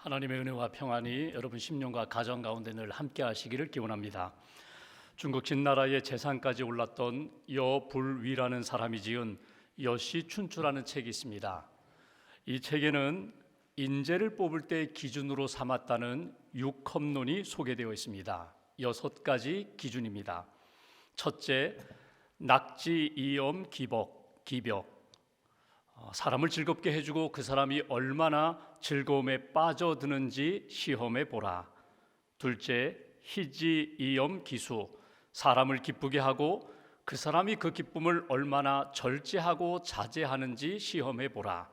하나님의 은혜와 평안이 여러분 심령과 가정 가운데 늘 함께 하시기를 기원합니다. 중국 진나라의 재상까지 올랐던 여불위라는 사람이 지은 여시춘추라는 책이 있습니다. 이 책에는 인재를 뽑을 때 기준으로 삼았다는 6컵론이 소개되어 있습니다. 6가지 기준입니다. 첫째, 낙지, 이염, 기벽. 사람을 즐겁게 해주고 그 사람이 얼마나 즐거움에 빠져드는지 시험해 보라. 둘째, 희지, 이염, 기수. 사람을 기쁘게 하고 그 사람이 그 기쁨을 얼마나 절제하고 자제하는지 시험해 보라.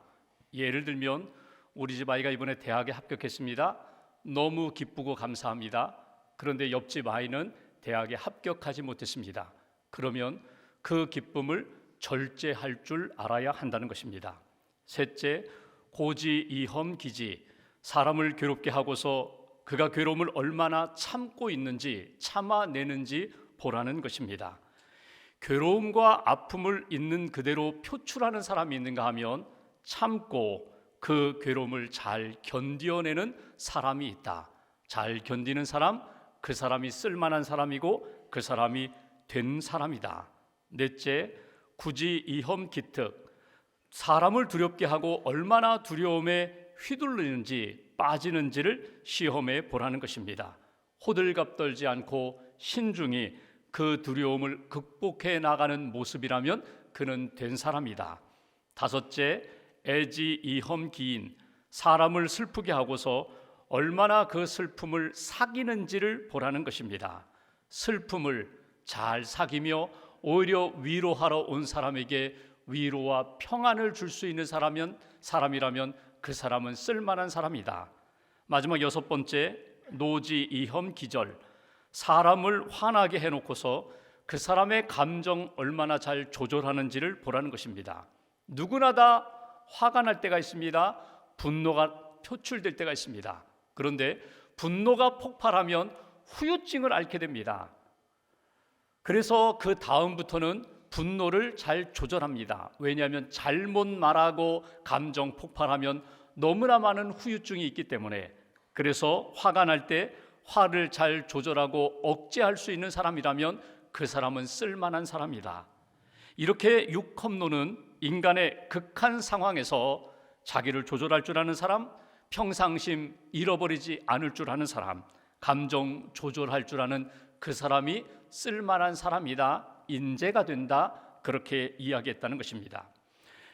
예를 들면 우리 집 아이가 이번에 대학에 합격했습니다. 너무 기쁘고 감사합니다. 그런데 옆집 아이는 대학에 합격하지 못했습니다. 그러면 그 기쁨을 절제할 줄 알아야 한다는 것입니다. 셋째, 고지, 이험, 기지. 사람을 괴롭게 하고서 그가 괴로움을 얼마나 참고 있는지, 참아내는지 보라는 것입니다. 괴로움과 아픔을 있는 그대로 표출하는 사람이 있는가 하면 참고 그 괴로움을 잘 견뎌내는 사람이 있다. 잘 견디는 사람, 그 사람이 쓸만한 사람이고 그 사람이 된 사람이다. 넷째, 구지, 이험, 기특. 사람을 두렵게 하고 얼마나 두려움에 휘둘리는지 빠지는지를 시험해 보라는 것입니다. 호들갑 떨지 않고 신중히 그 두려움을 극복해 나가는 모습이라면 그는 된 사람이다. 다섯째, 애지, 이험, 기인. 사람을 슬프게 하고서 얼마나 그 슬픔을 사귀는지를 보라는 것입니다. 슬픔을 잘 사귀며 오히려 위로하러 온 사람에게 위로와 평안을 줄 수 있는 사람이라면 그 사람은 쓸만한 사람이다. 마지막 6번째, 노지, 이험, 기절. 사람을 화나게 해놓고서 그 사람의 감정 얼마나 잘 조절하는지를 보라는 것입니다. 누구나 다 화가 날 때가 있습니다. 분노가 표출될 때가 있습니다. 그런데 분노가 폭발하면 후유증을 앓게 됩니다. 그래서 그 다음부터는 분노를 잘 조절합니다. 왜냐하면 잘못 말하고 감정 폭발하면 너무나 많은 후유증이 있기 때문에. 그래서 화가 날 때 화를 잘 조절하고 억제할 수 있는 사람이라면 그 사람은 쓸만한 사람이다. 이렇게 6컵론은 인간의 극한 상황에서 자기를 조절할 줄 아는 사람, 평상심 잃어버리지 않을 줄 아는 사람, 감정 조절할 줄 아는 그 사람이 쓸만한 사람이다, 인재가 된다, 그렇게 이야기했다는 것입니다.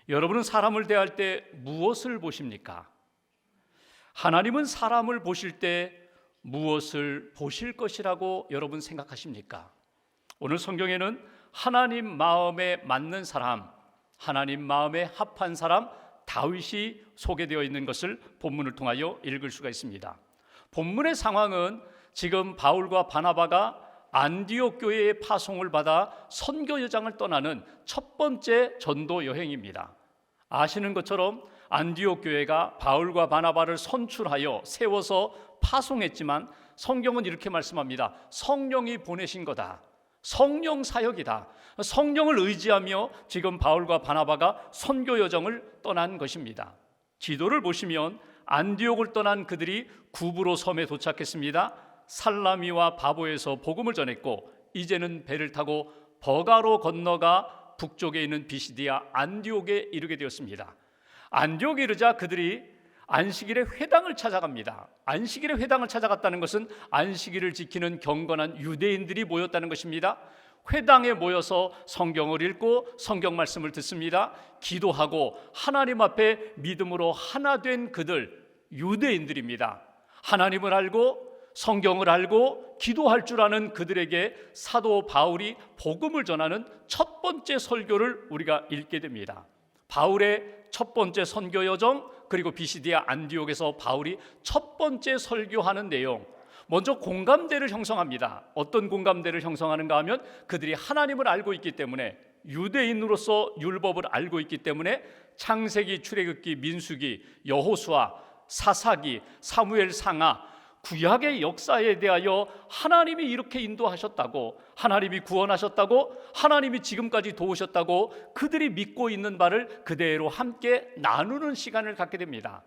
여러분은 사람을 대할 때 무엇을 보십니까? 하나님은 사람을 보실 때 무엇을 보실 것이라고 여러분 생각하십니까? 오늘 성경에는 하나님 마음에 맞는 사람, 하나님 마음에 합한 사람 다윗이 소개되어 있는 것을 본문을 통하여 읽을 수가 있습니다. 본문의 상황은 지금 바울과 바나바가 안디옥 교회의 파송을 받아 선교 여정을 떠나는 첫 번째 전도 여행입니다. 아시는 것처럼 안디옥 교회가 바울과 바나바를 선출하여 세워서 파송했지만 성경은 이렇게 말씀합니다. 성령이 보내신 거다. 성령 사역이다. 성령을 의지하며 지금 바울과 바나바가 선교 여정을 떠난 것입니다. 지도를 보시면 안디옥을 떠난 그들이 구브로 섬에 도착했습니다. 살라미와 바보에서 복음을 전했고 이제는 배를 타고 버가로 건너가 북쪽에 있는 비시디아 안디옥에 이르게 되었습니다. 안디옥에 이르자 그들이 안식일에 회당을 찾아갑니다. 안식일에 회당을 찾아갔다는 것은 안식일을 지키는 경건한 유대인들이 모였다는 것입니다. 회당에 모여서 성경을 읽고 성경 말씀을 듣습니다. 기도하고 하나님 앞에 믿음으로 하나 된 그들, 유대인들입니다. 하나님을 알고 성경을 알고 기도할 줄 아는 그들에게 사도 바울이 복음을 전하는 첫 번째 설교를 우리가 읽게 됩니다. 바울의 첫 번째 선교 여정, 그리고 비시디아 안디옥에서 바울이 첫 번째 설교하는 내용, 먼저 공감대를 형성합니다. 어떤 공감대를 형성하는가 하면 그들이 하나님을 알고 있기 때문에, 유대인으로서 율법을 알고 있기 때문에 창세기, 출애굽기, 민수기, 여호수아, 사사기, 사무엘 상하, 구약의 역사에 대하여 하나님이 이렇게 인도하셨다고, 하나님이 구원하셨다고, 하나님이 지금까지 도우셨다고 그들이 믿고 있는 바를 그대로 함께 나누는 시간을 갖게 됩니다.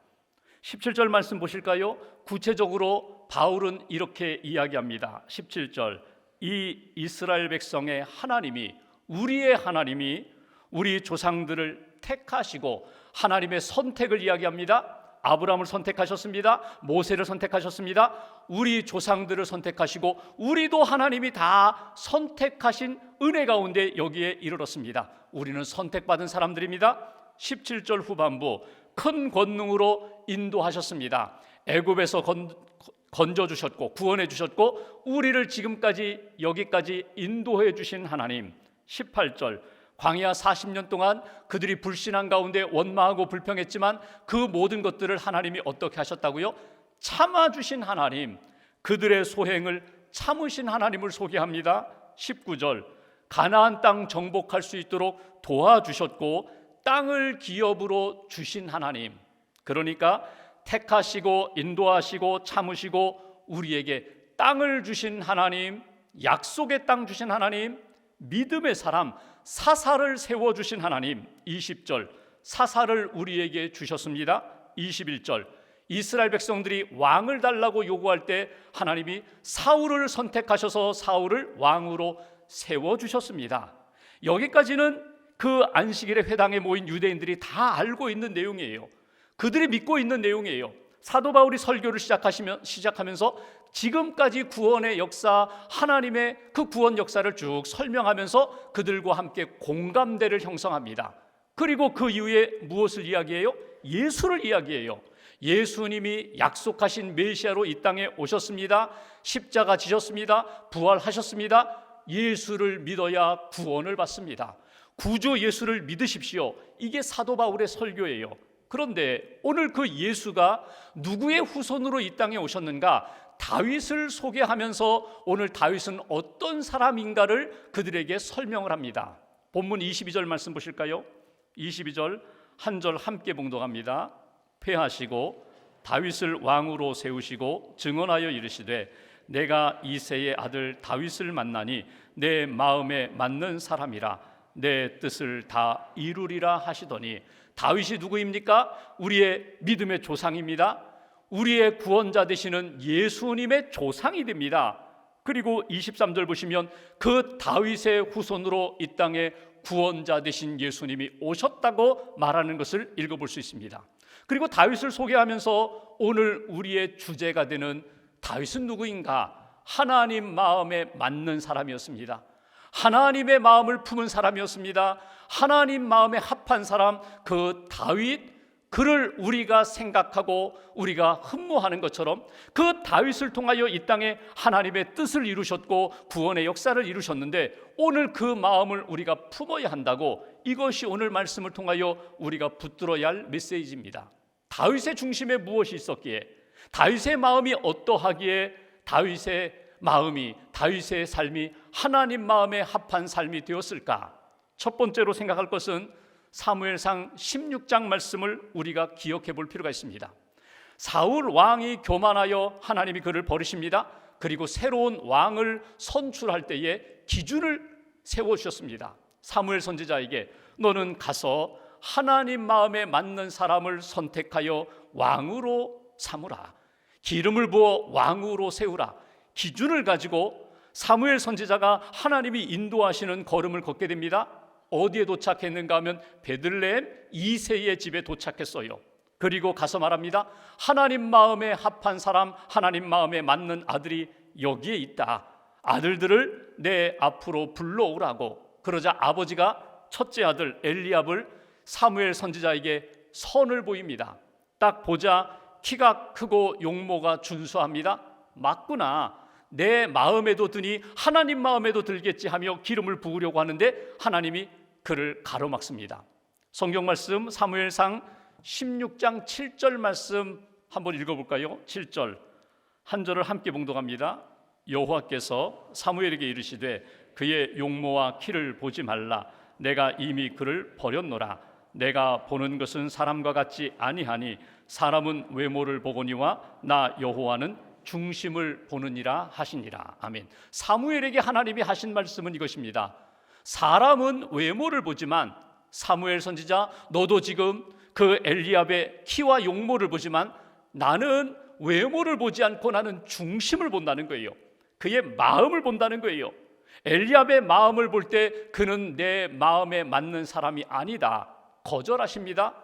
17절 말씀 보실까요? 구체적으로 바울은 이렇게 이야기합니다. 17절, 이 이스라엘 백성의 하나님이, 우리의 하나님이 우리 조상들을 택하시고, 하나님의 선택을 이야기합니다. 아브라함을 선택하셨습니다. 모세를 선택하셨습니다. 우리 조상들을 선택하시고, 우리도 하나님이 다 선택하신 은혜 가운데 여기에 이르렀습니다. 우리는 선택받은 사람들입니다. 17절 후반부, 큰 권능으로 인도하셨습니다. 애굽에서 건져주셨고 구원해 주셨고, 우리를 지금까지 여기까지 인도해 주신 하나님. 18절, 광야 40년 동안 그들이 불신한 가운데 원망하고 불평했지만 그 모든 것들을 하나님이 어떻게 하셨다고요? 참아주신 하나님, 그들의 소행을 참으신 하나님을 소개합니다. 19절, 가나안 땅 정복할 수 있도록 도와주셨고 땅을 기업으로 주신 하나님. 그러니까 택하시고 인도하시고 참으시고 우리에게 땅을 주신 하나님, 약속의 땅 주신 하나님, 믿음의 사람 사사를 세워주신 하나님. 20절, 사사를 우리에게 주셨습니다. 21절, 이스라엘 백성들이 왕을 달라고 요구할 때 하나님이 사울을 선택하셔서 사울을 왕으로 세워주셨습니다. 여기까지는 그 안식일의 회당에 모인 유대인들이 다 알고 있는 내용이에요. 그들이 믿고 있는 내용이에요. 사도 바울이 설교를 시작하면서 지금까지 구원의 역사, 하나님의 그 구원 역사를 쭉 설명하면서 그들과 함께 공감대를 형성합니다. 그리고 그 이후에 무엇을 이야기해요? 예수를 이야기해요. 예수님이 약속하신 메시아로 이 땅에 오셨습니다. 십자가 지셨습니다. 부활하셨습니다. 예수를 믿어야 구원을 받습니다. 구주 예수를 믿으십시오. 이게 사도 바울의 설교예요. 그런데 오늘 그 예수가 누구의 후손으로 이 땅에 오셨는가? 다윗을 소개하면서 오늘 다윗은 어떤 사람인가를 그들에게 설명을 합니다. 본문 22절 말씀 보실까요? 22절 한 절 함께 봉독합니다. 패하시고 다윗을 왕으로 세우시고 증언하여 이르시되 내가 이새의 아들 다윗을 만나니 내 마음에 맞는 사람이라 내 뜻을 다 이루리라 하시더니, 다윗이 누구입니까? 우리의 믿음의 조상입니다. 우리의 구원자 되시는 예수님의 조상이 됩니다. 그리고 23절 보시면 그 다윗의 후손으로 이 땅에 구원자 되신 예수님이 오셨다고 말하는 것을 읽어볼 수 있습니다. 그리고 다윗을 소개하면서 오늘 우리의 주제가 되는 다윗은 누구인가? 하나님 마음에 맞는 사람이었습니다. 하나님의 마음을 품은 사람이었습니다. 하나님 마음에 합한 사람, 그 다윗, 그를 우리가 생각하고 우리가 흠모하는 것처럼 그 다윗을 통하여 이 땅에 하나님의 뜻을 이루셨고 구원의 역사를 이루셨는데, 오늘 그 마음을 우리가 품어야 한다고, 이것이 오늘 말씀을 통하여 우리가 붙들어야 할 메시지입니다. 다윗의 중심에 무엇이 있었기에, 다윗의 마음이 어떠하기에 다윗의 마음이, 다윗의 삶이 하나님 마음에 합한 삶이 되었을까? 첫 번째로 생각할 것은 사무엘상 16장 말씀을 우리가 기억해 볼 필요가 있습니다. 사울 왕이 교만하여 하나님이 그를 버리십니다. 그리고 새로운 왕을 선출할 때에 기준을 세워주셨습니다. 사무엘 선지자에게 너는 가서 하나님 마음에 맞는 사람을 선택하여 왕으로 삼으라, 기름을 부어 왕으로 세우라. 기준을 가지고 사무엘 선지자가 하나님이 인도하시는 걸음을 걷게 됩니다. 어디에 도착했는가 하면 베들레헴 이새의 집에 도착했어요. 그리고 가서 말합니다. 하나님 마음에 합한 사람, 하나님 마음에 맞는 아들이 여기에 있다. 아들들을 내 앞으로 불러오라고. 그러자 아버지가 첫째 아들 엘리압을 사무엘 선지자에게 선을 보입니다. 딱 보자 키가 크고 용모가 준수합니다. 맞구나, 내 마음에도 드니 하나님 마음에도 들겠지 하며 기름을 부으려고 하는데 하나님이 그를 가로막습니다. 성경 말씀 사무엘상 16장 7절 말씀 한번 읽어볼까요? 7절 한 절을 함께 봉독합니다. 여호와께서 사무엘에게 이르시되 그의 용모와 키를 보지 말라. 내가 이미 그를 버렸노라. 내가 보는 것은 사람과 같지 아니하니 사람은 외모를 보거니와 나 여호와는 중심을 보느니라 하시니라. 아멘. 사무엘에게 하나님이 하신 말씀은 이것입니다. 사람은 외모를 보지만, 사무엘 선지자 너도 지금 그 엘리압의 키와 용모를 보지만 나는 외모를 보지 않고 나는 중심을 본다는 거예요. 그의 마음을 본다는 거예요. 엘리압의 마음을 볼 때 그는 내 마음에 맞는 사람이 아니다, 거절하십니다.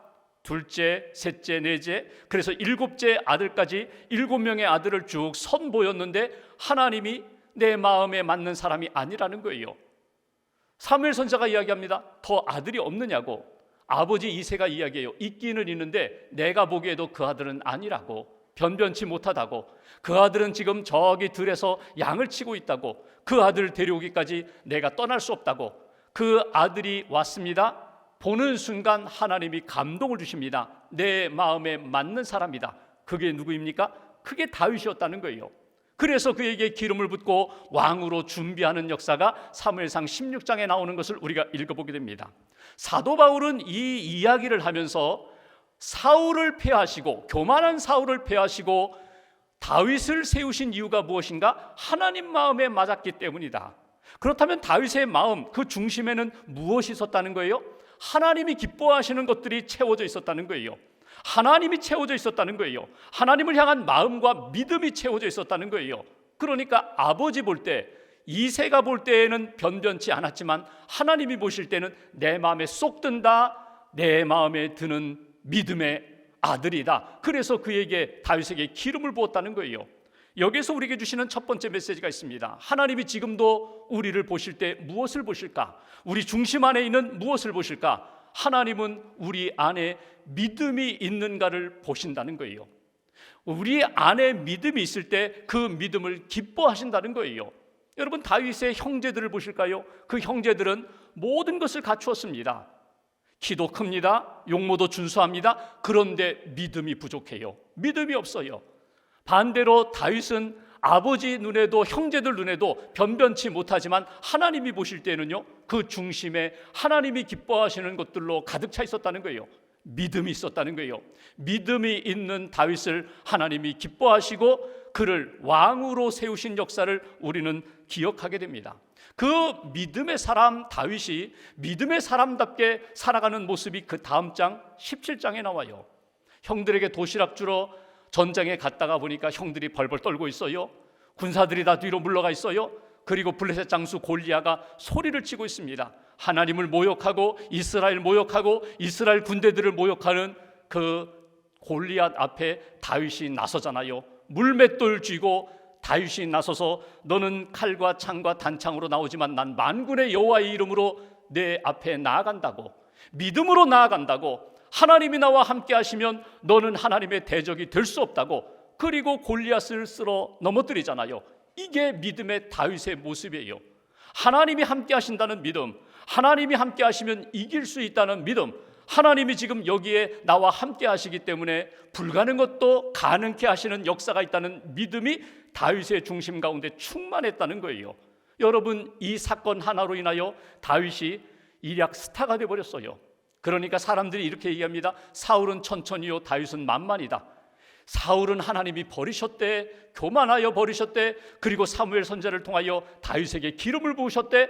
둘째, 셋째, 넷째, 그래서 일곱째 아들까지 7명의 아들을 쭉 선보였는데 하나님이 내 마음에 맞는 사람이 아니라는 거예요. 사무엘 선지자가 이야기합니다. 더 아들이 없느냐고. 아버지 이새가 이야기해요. 있기는 있는데 내가 보기에도 그 아들은 아니라고, 변변치 못하다고. 그 아들은 지금 저기 들에서 양을 치고 있다고. 그 아들을 데려오기까지 내가 떠날 수 없다고. 그 아들이 왔습니다. 보는 순간 하나님이 감동을 주십니다. 내 마음에 맞는 사람이다. 그게 누구입니까? 그게 다윗이었다는 거예요. 그래서 그에게 기름을 붓고 왕으로 준비하는 역사가 사무엘상 16장에 나오는 것을 우리가 읽어보게 됩니다. 사도 바울은 이 이야기를 하면서 사울을 폐하시고, 교만한 사울을 폐하시고 다윗을 세우신 이유가 무엇인가? 하나님 마음에 맞았기 때문이다. 그렇다면 다윗의 마음, 그 중심에는 무엇이 있었다는 거예요? 하나님이 기뻐하시는 것들이 채워져 있었다는 거예요. 하나님이 채워져 있었다는 거예요. 하나님을 향한 마음과 믿음이 채워져 있었다는 거예요. 그러니까 아버지 볼 때, 이새가 볼 때에는 변변치 않았지만 하나님이 보실 때는 내 마음에 쏙 든다, 내 마음에 드는 믿음의 아들이다. 그래서 그에게, 다윗에게 기름을 부었다는 거예요. 여기서 우리에게 주시는 첫 번째 메시지가 있습니다. 하나님이 지금도 우리를 보실 때 무엇을 보실까? 우리 중심 안에 있는 무엇을 보실까? 하나님은 우리 안에 믿음이 있는가를 보신다는 거예요. 우리 안에 믿음이 있을 때 그 믿음을 기뻐하신다는 거예요. 여러분, 다윗의 형제들을 보실까요? 그 형제들은 모든 것을 갖추었습니다. 키도 큽니다. 용모도 준수합니다. 그런데 믿음이 부족해요. 믿음이 없어요. 반대로 다윗은 아버지 눈에도 형제들 눈에도 변변치 못하지만 하나님이 보실 때는요, 그 중심에 하나님이 기뻐하시는 것들로 가득 차 있었다는 거예요. 믿음이 있었다는 거예요. 믿음이 있는 다윗을 하나님이 기뻐하시고 그를 왕으로 세우신 역사를 우리는 기억하게 됩니다. 그 믿음의 사람 다윗이 믿음의 사람답게 살아가는 모습이 그 다음 장 17장에 나와요. 형들에게 도시락 주러 전장에 갔다가 보니까 형들이 벌벌 떨고 있어요. 군사들이 다 뒤로 물러가 있어요. 그리고 블레셋 장수 골리앗가 소리를 치고 있습니다. 하나님을 모욕하고 이스라엘 모욕하고 이스라엘 군대들을 모욕하는 그 골리앗 앞에 다윗이 나서잖아요. 물맷돌 쥐고 다윗이 나서서 너는 칼과 창과 단창으로 나오지만 난 만군의 여호와의 이름으로 내 앞에 나아간다고, 믿음으로 나아간다고, 하나님이 나와 함께 하시면 너는 하나님의 대적이 될 수 없다고, 그리고 골리앗을 쓸어 넘어뜨리잖아요. 이게 믿음의 다윗의 모습이에요. 하나님이 함께 하신다는 믿음, 하나님이 함께 하시면 이길 수 있다는 믿음, 하나님이 지금 여기에 나와 함께 하시기 때문에 불가능한 것도 가능케 하시는 역사가 있다는 믿음이 다윗의 중심 가운데 충만했다는 거예요. 여러분, 이 사건 하나로 인하여 다윗이 일약 스타가 되어버렸어요. 그러니까 사람들이 이렇게 얘기합니다. 사울은 천천히요, 다윗은 만만이다. 사울은 하나님이 버리셨대, 교만하여 버리셨대. 그리고 사무엘 선지자를 통하여 다윗에게 기름을 부으셨대.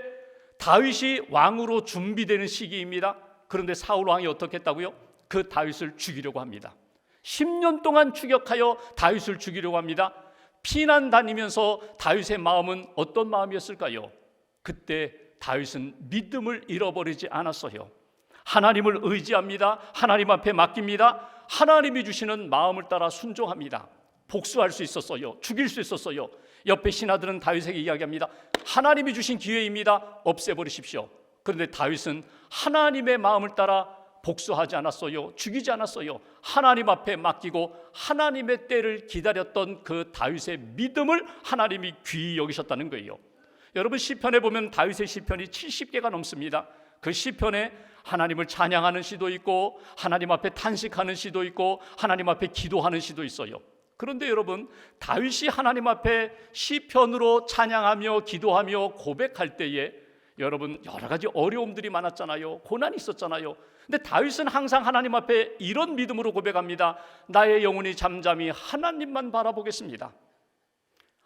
다윗이 왕으로 준비되는 시기입니다. 그런데 사울 왕이 어떻게 했다고요? 그 다윗을 죽이려고 합니다. 10년 동안 추격하여 다윗을 죽이려고 합니다. 피난 다니면서 다윗의 마음은 어떤 마음이었을까요? 그때 다윗은 믿음을 잃어버리지 않았어요. 하나님을 의지합니다. 하나님 앞에 맡깁니다. 하나님이 주시는 마음을 따라 순종합니다. 복수할 수 있었어요. 죽일 수 있었어요. 옆에 신하들은 다윗에게 이야기합니다. 하나님이 주신 기회입니다. 없애버리십시오. 그런데 다윗은 하나님의 마음을 따라 복수하지 않았어요. 죽이지 않았어요. 하나님 앞에 맡기고 하나님의 때를 기다렸던 그 다윗의 믿음을 하나님이 귀히 여기셨다는 거예요. 여러분, 시편에 보면 다윗의 시편이 70개가 넘습니다. 그 시편에 하나님을 찬양하는 시도 있고 하나님 앞에 탄식하는 시도 있고 하나님 앞에 기도하는 시도 있어요. 그런데 여러분, 다윗이 하나님 앞에 시편으로 찬양하며 기도하며 고백할 때에 여러분, 여러 가지 어려움들이 많았잖아요. 고난이 있었잖아요. 근데 다윗은 항상 하나님 앞에 이런 믿음으로 고백합니다. 나의 영혼이 잠잠히 하나님만 바라보겠습니다.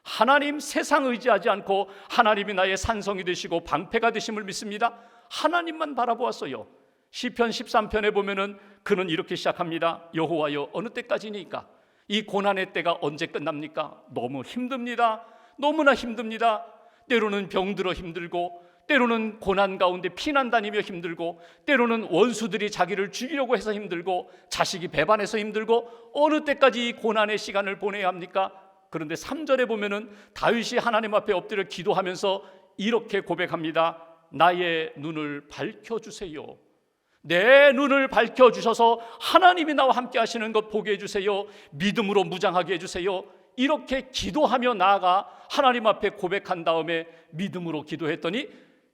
하나님, 세상 의지하지 않고 하나님이 나의 산성이 되시고 방패가 되심을 믿습니다. 하나님만 바라보았어요. 시편 13편에 보면은 그는 이렇게 시작합니다. 여호와여, 어느 때까지니까? 이 고난의 때가 언제 끝납니까? 너무 힘듭니다. 너무나 힘듭니다. 때로는 병들어 힘들고, 때로는 고난 가운데 피난 다니며 힘들고, 때로는 원수들이 자기를 죽이려고 해서 힘들고, 자식이 배반해서 힘들고, 어느 때까지 이 고난의 시간을 보내야 합니까? 그런데 3절에 보면은 다윗이 하나님 앞에 엎드려 기도하면서 이렇게 고백합니다. 나의 눈을 밝혀주세요. 내 눈을 밝혀주셔서 하나님이 나와 함께 하시는 것 보게 해주세요. 믿음으로 무장하게 해주세요. 이렇게 기도하며 나아가 하나님 앞에 고백한 다음에 믿음으로 기도했더니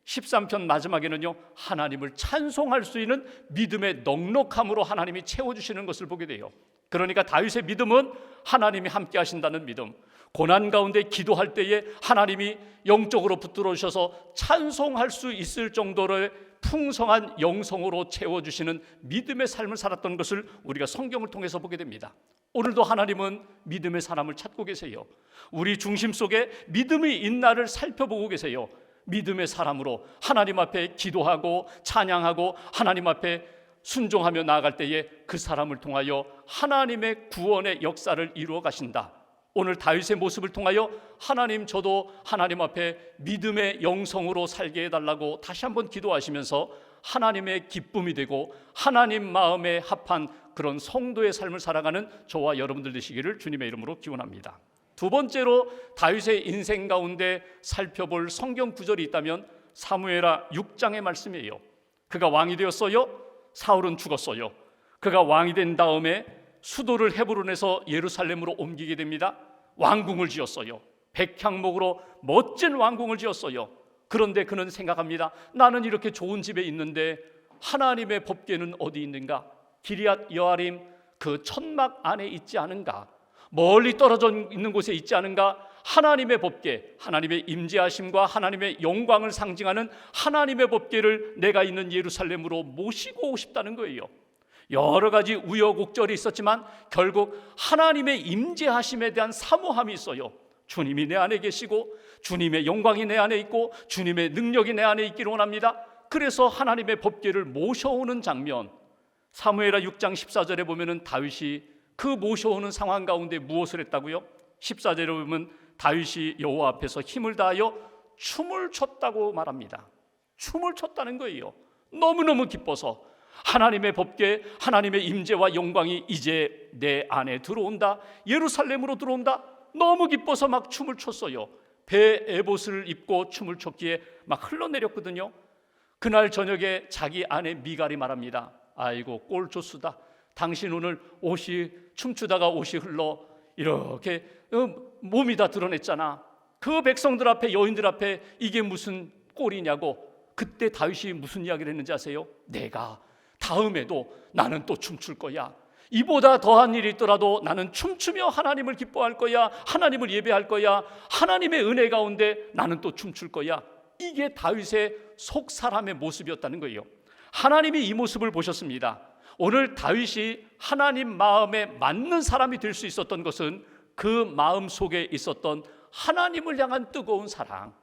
13편 마지막에는요, 하나님을 찬송할 수 있는 믿음의 넉넉함으로 하나님이 채워주시는 것을 보게 돼요. 그러니까 다윗의 믿음은 하나님이 함께 하신다는 믿음, 고난 가운데 기도할 때에 하나님이 영적으로 붙들어 주셔서 찬송할 수 있을 정도의 풍성한 영성으로 채워주시는 믿음의 삶을 살았던 것을 우리가 성경을 통해서 보게 됩니다. 오늘도 하나님은 믿음의 사람을 찾고 계세요. 우리 중심 속에 믿음이 있나를 살펴보고 계세요. 믿음의 사람으로 하나님 앞에 기도하고 찬양하고 하나님 앞에 순종하며 나아갈 때에 그 사람을 통하여 하나님의 구원의 역사를 이루어 가신다. 오늘 다윗의 모습을 통하여 하나님, 저도 하나님 앞에 믿음의 영성으로 살게 해달라고 다시 한번 기도하시면서 하나님의 기쁨이 되고 하나님 마음에 합한 그런 성도의 삶을 살아가는 저와 여러분들 되시기를 주님의 이름으로 기원합니다. 두 번째로 다윗의 인생 가운데 살펴볼 성경 구절이 있다면 사무엘하 6장의 말씀이에요. 그가 왕이 되었어요. 사울은 죽었어요. 그가 왕이 된 다음에 수도를 헤브론에서 예루살렘으로 옮기게 됩니다. 왕궁을 지었어요. 백향목으로 멋진 왕궁을 지었어요. 그런데 그는 생각합니다. 나는 이렇게 좋은 집에 있는데 하나님의 법궤는 어디 있는가? 기리앗 여아림 그 천막 안에 있지 않은가? 멀리 떨어져 있는 곳에 있지 않은가? 하나님의 법궤, 하나님의 임재하심과 하나님의 영광을 상징하는 하나님의 법궤를 내가 있는 예루살렘으로 모시고 오고 싶다는 거예요. 여러 가지 우여곡절이 있었지만 결국 하나님의 임재하심에 대한 사모함이 있어요. 주님이 내 안에 계시고 주님의 영광이 내 안에 있고 주님의 능력이 내 안에 있기를 원합니다. 그래서 하나님의 법궤를 모셔오는 장면, 사무엘하 6장 14절에 보면은 다윗이 그 모셔오는 상황 가운데 무엇을 했다고요? 14절에 보면 다윗이 여호와 앞에서 힘을 다하여 춤을 췄다고 말합니다. 춤을 췄다는 거예요. 너무너무 기뻐서 하나님의 법궤, 하나님의 임재와 영광이 이제 내 안에 들어온다, 예루살렘으로 들어온다. 너무 기뻐서 막 춤을 췄어요. 배 에봇을 입고 춤을 췄기에 막 흘러내렸거든요. 그날 저녁에 자기 아내 미갈이 말합니다. 아이고 꼴조수다. 당신 오늘 옷이 춤추다가 옷이 흘러 이렇게 몸이 다 드러냈잖아. 그 백성들 앞에, 여인들 앞에 이게 무슨 꼴이냐고. 그때 다윗이 무슨 이야기를 했는지 아세요? 내가 다음에도 나는 또 춤출 거야. 이보다 더한 일이 있더라도 나는 춤추며 하나님을 기뻐할 거야. 하나님을 예배할 거야. 하나님의 은혜 가운데 나는 또 춤출 거야. 이게 다윗의 속 사람의 모습이었다는 거예요. 하나님이 이 모습을 보셨습니다. 오늘 다윗이 하나님 마음에 맞는 사람이 될 수 있었던 것은 그 마음 속에 있었던 하나님을 향한 뜨거운 사랑,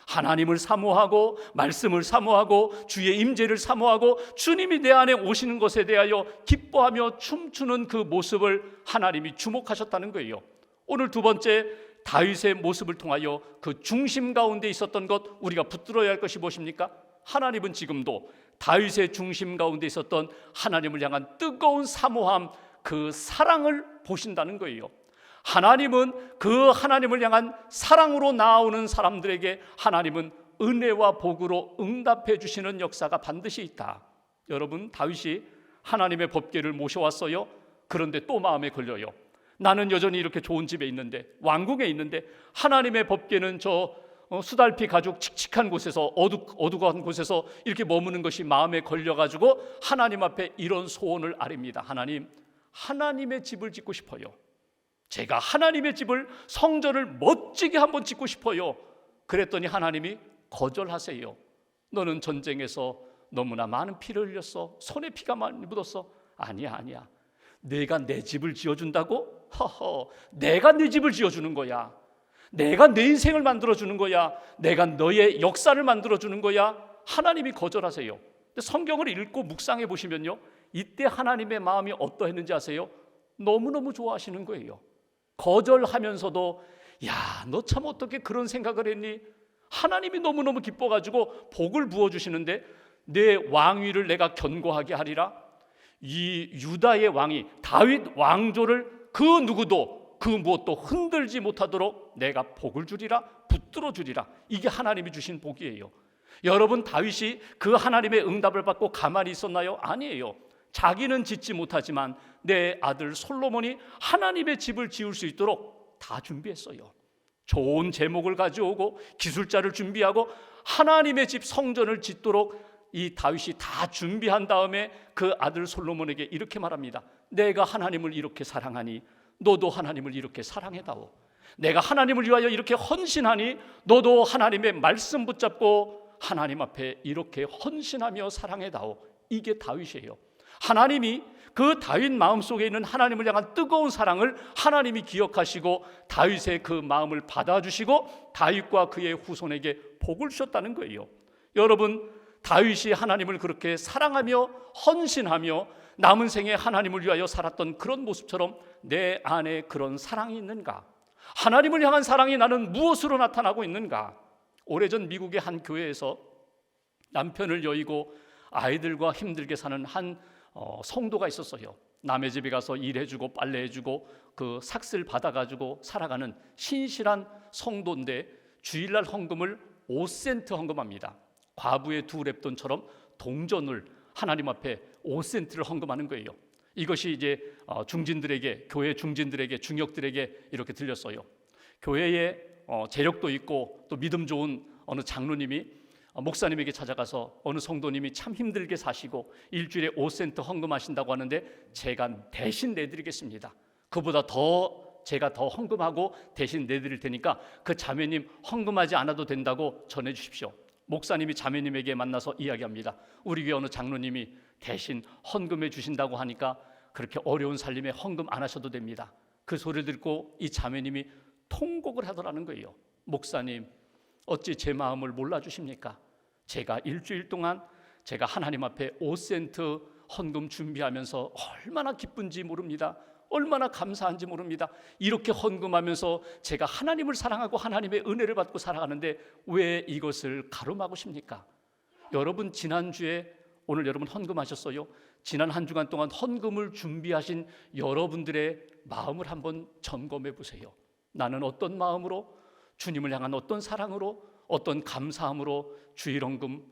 하나님을 사모하고 말씀을 사모하고 주의 임재를 사모하고 주님이 내 안에 오시는 것에 대하여 기뻐하며 춤추는 그 모습을 하나님이 주목하셨다는 거예요. 오늘 두 번째, 다윗의 모습을 통하여 그 중심 가운데 있었던 것, 우리가 붙들어야 할 것이 무엇입니까? 하나님은 지금도 다윗의 중심 가운데 있었던 하나님을 향한 뜨거운 사모함, 그 사랑을 보신다는 거예요. 하나님은 그 하나님을 향한 사랑으로 나아오는 사람들에게 하나님은 은혜와 복으로 응답해 주시는 역사가 반드시 있다. 여러분, 다윗이 하나님의 법궤를 모셔왔어요. 그런데 또 마음에 걸려요. 나는 여전히 이렇게 좋은 집에 있는데, 왕궁에 있는데 하나님의 법궤는 저 수달피 가죽 칙칙한 곳에서, 어두컴한 곳에서 이렇게 머무는 것이 마음에 걸려가지고 하나님 앞에 이런 소원을 아립니다. 하나님, 하나님의 집을 짓고 싶어요. 제가 하나님의 집을, 성전을 멋지게 한번 짓고 싶어요. 그랬더니 하나님이 거절하세요. 너는 전쟁에서 너무나 많은 피를 흘렸어. 손에 피가 많이 묻었어. 아니야. 내가 내 집을 지어준다고? 허허, 내가 네 집을 지어주는 거야. 내가 내 인생을 만들어주는 거야. 내가 너의 역사를 만들어주는 거야. 하나님이 거절하세요. 근데 성경을 읽고 묵상해 보시면요, 이때 하나님의 마음이 어떠했는지 아세요? 너무너무 좋아하시는 거예요. 거절하면서도 야, 너 참 어떻게 그런 생각을 했니? 하나님이 너무너무 기뻐가지고 복을 부어주시는데 내 왕위를 내가 견고하게 하리라. 이 유다의 왕이 다윗 왕조를 그 누구도 그 무엇도 흔들지 못하도록 내가 복을 주리라, 붙들어 주리라. 이게 하나님이 주신 복이에요. 여러분, 다윗이 그 하나님의 응답을 받고 가만히 있었나요? 아니에요. 자기는 짓지 못하지만 내 아들 솔로몬이 하나님의 집을 지을 수 있도록 다 준비했어요. 좋은 제목을 가져오고 기술자를 준비하고 하나님의 집 성전을 짓도록 이 다윗이 다 준비한 다음에 그 아들 솔로몬에게 이렇게 말합니다. 내가 하나님을 이렇게 사랑하니 너도 하나님을 이렇게 사랑해다오. 내가 하나님을 위하여 이렇게 헌신하니 너도 하나님의 말씀 붙잡고 하나님 앞에 이렇게 헌신하며 사랑해다오. 이게 다윗이에요. 하나님이 그 다윗 마음속에 있는 하나님을 향한 뜨거운 사랑을 하나님이 기억하시고 다윗의 그 마음을 받아주시고 다윗과 그의 후손에게 복을 주셨다는 거예요. 여러분, 다윗이 하나님을 그렇게 사랑하며 헌신하며 남은 생에 하나님을 위하여 살았던 그런 모습처럼 내 안에 그런 사랑이 있는가? 하나님을 향한 사랑이 나는 무엇으로 나타나고 있는가? 오래전 미국의 한 교회에서 남편을 여의고 아이들과 힘들게 사는 한 성도가 있었어요. 남의 집에 가서 일해주고 빨래해주고 그 삭슬 받아가지고 살아가는 신실한 성도인데 주일날 헌금을 5센트 헌금합니다. 과부의 2렙돈처럼 동전을 하나님 앞에 5센트를 헌금하는 거예요. 이것이 이제 중진들에게, 교회 중진들에게, 중역들에게 이렇게 들렸어요. 교회에 재력도 있고 또 믿음 좋은 어느 장로님이 목사님에게 찾아가서 어느 성도님이 참 힘들게 사시고 일주일에 5센트 헌금하신다고 하는데 제가 대신 내드리겠습니다. 그보다 제가 더 헌금하고 대신 내드릴 테니까 그 자매님 헌금하지 않아도 된다고 전해주십시오. 목사님이 자매님에게 만나서 이야기합니다. 우리 교회 어느 장로님이 대신 헌금해 주신다고 하니까 그렇게 어려운 살림에 헌금 안 하셔도 됩니다. 그 소리를 듣고 이 자매님이 통곡을 하더라는 거예요. 목사님, 어찌 제 마음을 몰라주십니까? 제가 일주일 동안 제가 하나님 앞에 5센트 헌금 준비하면서 얼마나 기쁜지 모릅니다. 얼마나 감사한지 모릅니다. 이렇게 헌금하면서 제가 하나님을 사랑하고 하나님의 은혜를 받고 살아가는데 왜 이것을 가름하고십니까? 여러분, 지난주에 오늘 여러분 헌금하셨어요? 지난 한 주간 동안 헌금을 준비하신 여러분들의 마음을 한번 점검해 보세요. 나는 어떤 마음으로, 주님을 향한 어떤 사랑으로, 어떤 감사함으로 주일헌금,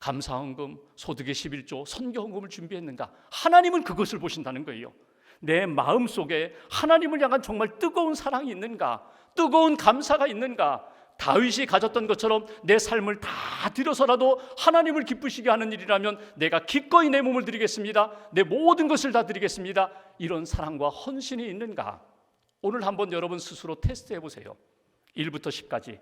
감사헌금, 소득의 11조, 선교헌금을 준비했는가? 하나님은 그것을 보신다는 거예요. 내 마음속에 하나님을 향한 정말 뜨거운 사랑이 있는가? 뜨거운 감사가 있는가? 다윗이 가졌던 것처럼 내 삶을 다 드려서라도 하나님을 기쁘시게 하는 일이라면 내가 기꺼이 내 몸을 드리겠습니다. 내 모든 것을 다 드리겠습니다. 이런 사랑과 헌신이 있는가? 오늘 한번 여러분 스스로 테스트해 보세요. 1부터 10까지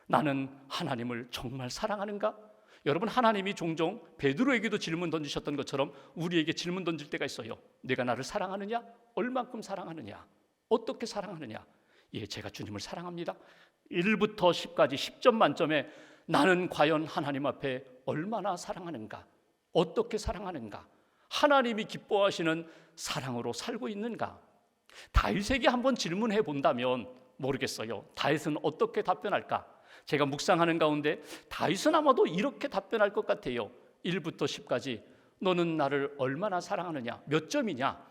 나는 하나님을 정말 사랑하는가? 여러분, 하나님이 종종 베드로에게도 질문 던지셨던 것처럼 우리에게 질문 던질 때가 있어요. 내가 나를 사랑하느냐? 얼만큼 사랑하느냐? 어떻게 사랑하느냐? 예, 제가 주님을 사랑합니다. 1부터 10까지 10점 만점에 나는 과연 하나님 앞에 얼마나 사랑하는가? 어떻게 사랑하는가? 하나님이 기뻐하시는 사랑으로 살고 있는가? 다윗에게 한번 질문해 본다면 모르겠어요. 다윗은 어떻게 답변할까? 제가 묵상하는 가운데 다윗은 아마도 이렇게 답변할 것 같아요. 1부터 10까지 너는 나를 얼마나 사랑하느냐? 몇 점이냐?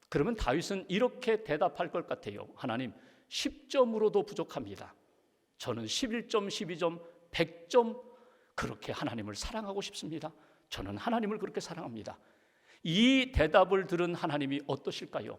그러면 다윗은 이렇게 대답할 것 같아요. 하나님, 10점으로도 부족합니다. 저는 11점, 12점, 100점 그렇게 하나님을 사랑하고 싶습니다. 저는 하나님을 그렇게 사랑합니다. 이 대답을 들은 하나님이 어떠실까요?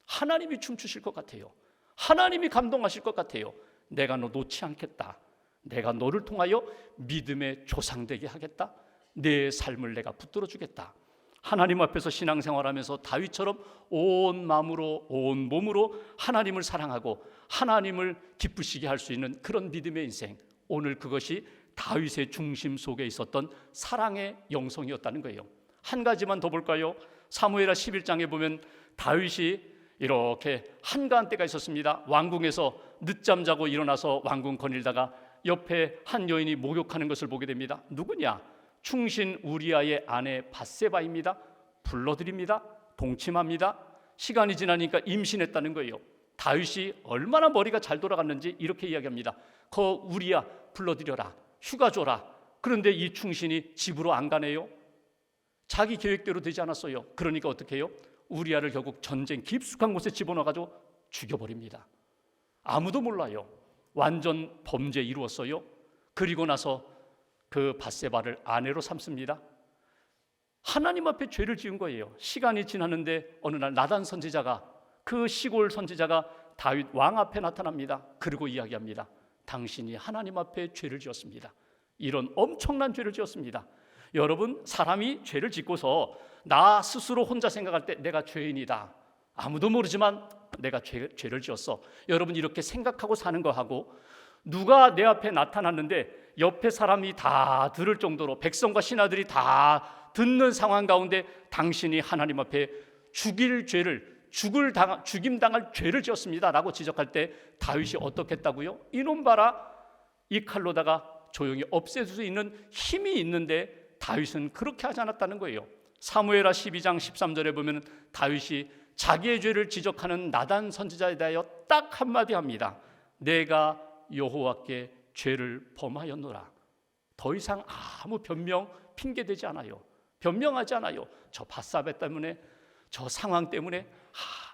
하나님이 춤추실 것 같아요. 하나님이 감동하실 것 같아요. 내가 너 놓지 않겠다. 내가 너를 통하여 믿음의 조상 되게 하겠다. 내 삶을 내가 붙들어 주겠다. 하나님 앞에서 신앙생활하면서 다윗처럼 온 마음으로 온 몸으로 하나님을 사랑하고 하나님을 기쁘시게 할 수 있는 그런 믿음의 인생, 오늘 그것이 다윗의 중심 속에 있었던 사랑의 영성이었다는 거예요. 한 가지만 더 볼까요? 사무엘하 11장에 보면 다윗이 이렇게 한가한 때가 있었습니다. 왕궁에서 늦잠 자고 일어나서 왕궁 거닐다가 옆에 한 여인이 목욕하는 것을 보게 됩니다. 누구냐? 충신 우리아의 아내 밧세바입니다. 불러드립니다. 동침합니다. 시간이 지나니까 임신했다는 거예요. 다윗이 얼마나 머리가 잘 돌아갔는지 이렇게 이야기합니다. 거 우리야 불러들여라, 휴가 줘라. 그런데 이 충신이 집으로 안 가네요. 자기 계획대로 되지 않았어요. 그러니까 어떻게 해요? 우리야를 결국 전쟁 깊숙한 곳에 집어넣어가지고 죽여버립니다. 아무도 몰라요. 완전 범죄 이루었어요. 그리고 나서 그 밧세바를 아내로 삼습니다. 하나님 앞에 죄를 지은 거예요. 시간이 지났는데 어느 날 나단 선지자가, 그 시골 선지자가 다윗 왕 앞에 나타납니다. 그리고 이야기합니다. 당신이 하나님 앞에 죄를 지었습니다. 이런 엄청난 죄를 지었습니다. 여러분, 사람이 죄를 짓고서 나 스스로 혼자 생각할 때 내가 죄인이다, 아무도 모르지만 내가 죄를 지었어, 여러분 이렇게 생각하고 사는 거하고, 누가 내 앞에 나타났는데 옆에 사람이 다 들을 정도로, 백성과 신하들이 다 듣는 상황 가운데 당신이 하나님 앞에 죽임당할 죄를 지었습니다 라고 지적할 때 다윗이 어떻게 했다고요? 이놈 봐라, 이 칼로다가 조용히 없앨 수 있는 힘이 있는데 다윗은 그렇게 하지 않았다는 거예요. 사무엘하 12장 13절에 보면 다윗이 자기의 죄를 지적하는 나단 선지자에 대하여 딱 한마디 합니다. 내가 여호와께 죄를 범하였노라. 더 이상 아무 변명, 핑계대지 않아요. 변명하지 않아요. 저 밧사베 때문에, 저 상황 때문에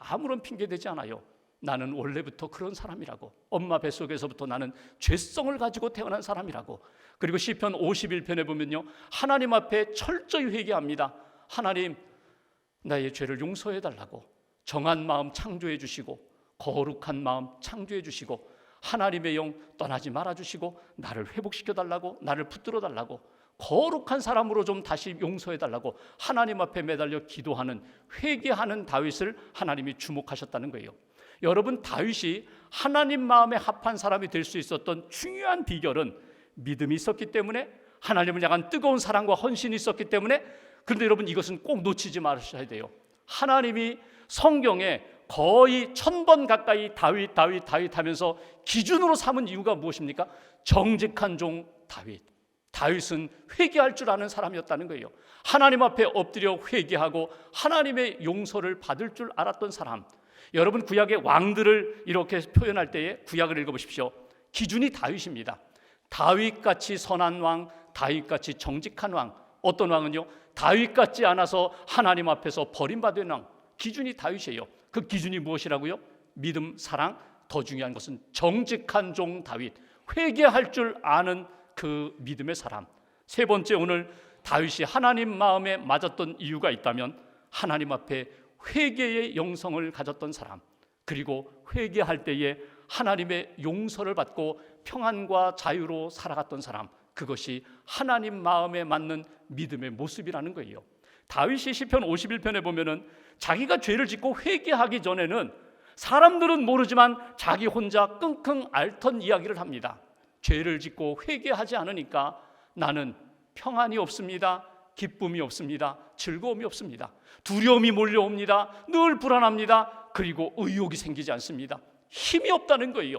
아무런 핑계대지 않아요. 나는 원래부터 그런 사람이라고, 엄마 뱃속에서부터 나는 죄성을 가지고 태어난 사람이라고. 그리고 시편 51편에 보면요, 하나님 앞에 철저히 회개합니다. 하나님, 나의 죄를 용서해 달라고, 정한 마음 창조해 주시고 거룩한 마음 창조해 주시고 하나님의 영 떠나지 말아 주시고 나를 회복시켜 달라고, 나를 붙들어 달라고, 거룩한 사람으로 좀 다시 용서해 달라고 하나님 앞에 매달려 기도하는, 회개하는 다윗을 하나님이 주목하셨다는 거예요. 여러분, 다윗이 하나님 마음에 합한 사람이 될 수 있었던 중요한 비결은 믿음이 있었기 때문에, 하나님을 향한 뜨거운 사랑과 헌신이 있었기 때문에. 그런데 여러분, 이것은 꼭 놓치지 마셔야 돼요. 하나님이 성경에 거의 1000번 가까이 다윗 하면서 기준으로 삼은 이유가 무엇입니까? 정직한 종 다윗. 다윗은 회개할 줄 아는 사람이었다는 거예요. 하나님 앞에 엎드려 회개하고 하나님의 용서를 받을 줄 알았던 사람. 여러분, 구약의 왕들을 이렇게 표현할 때에 구약을 읽어보십시오. 기준이 다윗입니다. 다윗같이 선한 왕, 다윗같이 정직한 왕. 어떤 왕은요, 다윗 같지 않아서 하나님 앞에서 버림받은 왕. 기준이 다윗이에요. 그 기준이 무엇이라고요? 믿음, 사랑, 더 중요한 것은 정직한 종 다윗, 회개할 줄 아는 그 믿음의 사람. 세 번째, 오늘 다윗이 하나님 마음에 맞았던 이유가 있다면 하나님 앞에 회개의 영성을 가졌던 사람, 그리고 회개할 때에 하나님의 용서를 받고 평안과 자유로 살아갔던 사람, 그것이 하나님 마음에 맞는 믿음의 모습이라는 거예요. 다윗이 시편 51편에 보면은 자기가 죄를 짓고 회개하기 전에는 사람들은 모르지만 자기 혼자 끙끙 앓던 이야기를 합니다. 죄를 짓고 회개하지 않으니까 나는 평안이 없습니다. 기쁨이 없습니다. 즐거움이 없습니다. 두려움이 몰려옵니다. 늘 불안합니다. 그리고 의욕이 생기지 않습니다. 힘이 없다는 거예요.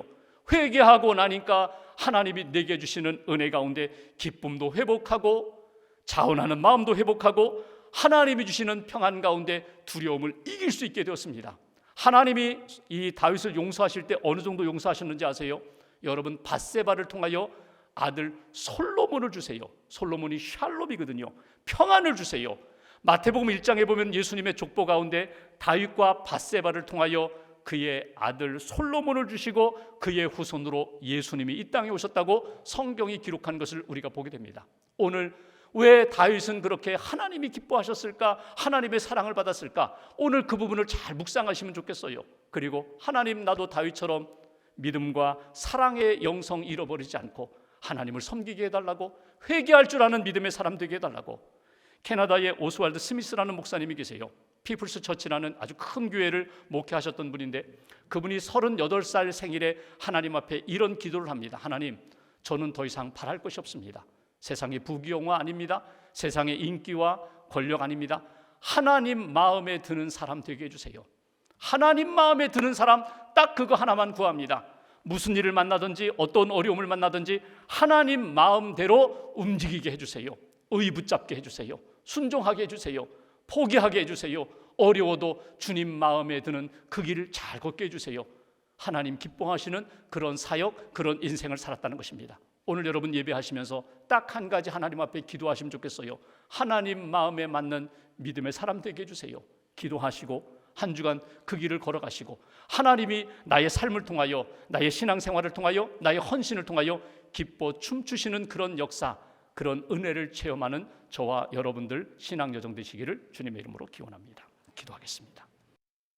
회개하고 나니까 하나님이 내게 주시는 은혜 가운데 기쁨도 회복하고 자원하는 마음도 회복하고 하나님이 주시는 평안 가운데 두려움을 이길 수 있게 되었습니다. 하나님이 이 다윗을 용서하실 때 어느 정도 용서하셨는지 아세요? 여러분, 밧세바를 통하여 아들 솔로몬을 주세요. 솔로몬이 샬롬이거든요. 평안을 주세요. 마태복음 1장에 보면 예수님의 족보 가운데 다윗과 밧세바를 통하여 그의 아들 솔로몬을 주시고 그의 후손으로 예수님이 이 땅에 오셨다고 성경이 기록한 것을 우리가 보게 됩니다. 오늘 왜 다윗은 그렇게 하나님이 기뻐하셨을까? 하나님의 사랑을 받았을까? 오늘 그 부분을 잘 묵상하시면 좋겠어요. 그리고 하나님, 나도 다윗처럼 믿음과 사랑의 영성 잃어버리지 않고 하나님을 섬기게 해달라고, 회개할 줄 아는 믿음의 사람 되게 해달라고. 캐나다의 오스왈드 스미스라는 목사님이 계세요. 피플스 처치라는 아주 큰 교회를 목회하셨던 분인데, 그분이 38살 생일에 하나님 앞에 이런 기도를 합니다. 하나님, 저는 더 이상 바랄 것이 없습니다. 세상의 부귀영화 아닙니다. 세상의 인기와 권력 아닙니다. 하나님 마음에 드는 사람 되게 해주세요. 하나님 마음에 드는 사람, 딱 그거 하나만 구합니다. 무슨 일을 만나든지 어떤 어려움을 만나든지 하나님 마음대로 움직이게 해주세요. 의 붙잡게 해주세요. 순종하게 해주세요. 포기하게 해주세요. 어려워도 주님 마음에 드는 그 길을 잘 걷게 해주세요. 하나님 기뻐하시는 그런 사역, 그런 인생을 살았다는 것입니다. 오늘 여러분 예배하시면서 딱 한 가지 하나님 앞에 기도하시면 좋겠어요. 하나님 마음에 맞는 믿음의 사람 되게 해주세요. 기도하시고 한 주간 그 길을 걸어가시고 하나님이 나의 삶을 통하여, 나의 신앙생활을 통하여, 나의 헌신을 통하여 기뻐 춤추시는 그런 역사, 그런 은혜를 체험하는 저와 여러분들 신앙여정 되시기를 주님의 이름으로 기원합니다. 기도하겠습니다.